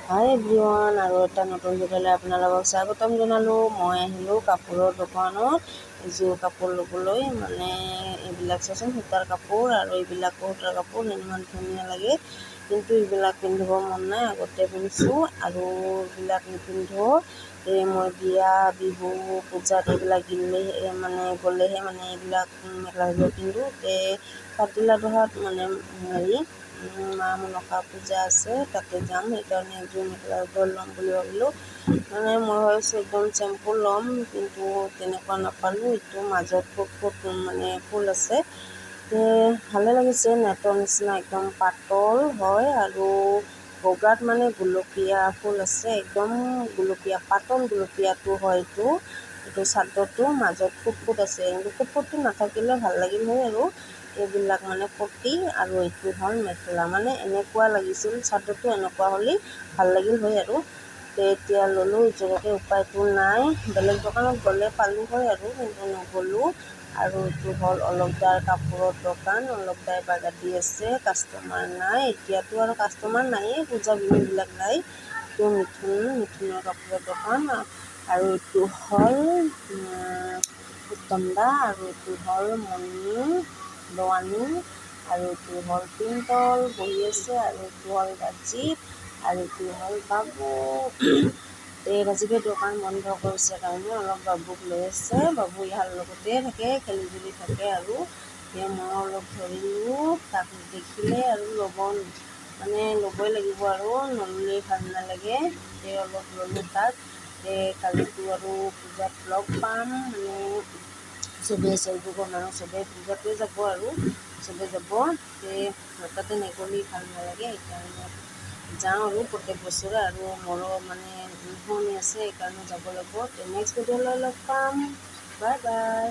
হাই everyone, আৰু এটা নতুন ভিডিঅ'লৈ আপোনালোকক স্বাগতম জনালোঁ। মই আহিলোঁ কাপোৰৰ দোকানত এযোৰ কাপোৰ ল'বলৈ। মানে এইবিলাক চাচোন, সূতাৰ কাপোৰ, আৰু এইবিলাকো সূতাৰ কাপোৰ। ইমান ধুনীয়া লাগে, কিন্তু এইবিলাক পিন্ধিব মন নাই। আগতে পিন্ধিছোঁ আৰু এইবিলাক নিপিন্ধোঁ। মই বিয়া, বিহু, পূজাত এইবিলাক গ'লেহে এইবিলাক মেখেলা চাদৰ পিন্ধোঁ। কাতিলা দহাত মা মনসা পূজা আছে, তাতে যাম। সেইকাৰণে এযোৰ মেখেলা চাদৰ ল'ম বুলি ভাবিলোঁ। মই ভাবিছোঁ একদম চেম্পুল ল'ম, কিন্তু তেনেকুৱা নাপালোঁ। এইটো মাজত ফুট ফুল আছে। ভালে লাগিছে, নেটৰ নিচিনা একদম পাতল হয়, আৰু বগাত গুলপীয়া ফুল আছে, একদম গুলপীয়া, পাতল গুলপীয়াটো হয়। এইটো চাদৰটো মাজত ফুট আছে, কিন্তু ফুটটো নাথাকিলে ভাল লাগিল হয়। আৰু এইবিলাক পটি, আৰু এইটো হ'ল মেখেলা। এনেকুৱা লাগিছিল, চাদৰটো এনেকুৱা হ'লে ভাল লাগিল হয়। আৰু এতিয়া ল'লোঁ, এতিয়ালৈকে উপায়টো নাই। বেলেগ দোকানত গ'লে পালোঁ হয়, কিন্তু নগ'লোঁ। আৰু এইটো হ'ল অলকদাৰ কাপোৰৰ দোকান। অলকদাৰ বাগা দি আছে, কাষ্টমাৰ নাই। এতিয়াতো আৰু কাষ্টমাৰ নায়েই, পূজা বিহুবিলাক নাই। এইটো মিথুনৰ কাপোৰৰ দোকান। আৰু এইটো হ'ল উত্তম দা, আৰু এইটো হ'ল মণি দৱানী, আৰু এইটো হ'ল পিণ্টল বহি আছে, আৰু এইটো হ'ল ৰাজীৱ, আৰু এইটো হ'ল বাবু। ৰাজীৱে দোকান বন্ধ কৰিছে কাৰণে অলপ বাবুক লৈ আছে। বাবু ইয়াৰ লগতে থাকে, খেলি জুলি থাকে। আৰু মই অলপ ধৰিলোঁ, তাক দেখিলে আৰু ল'বই লাগিব, আৰু নল'লে ভাল নালাগে। অলপ ল'লোঁ তাক। কালিতো আৰু পূজাত লগ পাম। চবেই চবেই পূজাতে যাব, আৰু চবেই যাব। তাতে নগ'লে ভাল নালাগে, সেইকাৰণে যাওঁ আৰু প্ৰত্যেক বছৰে। আৰু মোৰো শুনি আছে, সেইকাৰণে যাব লাগিব। নেক্সট ভিডিঅ'লৈ লগ পাম। Bye bye.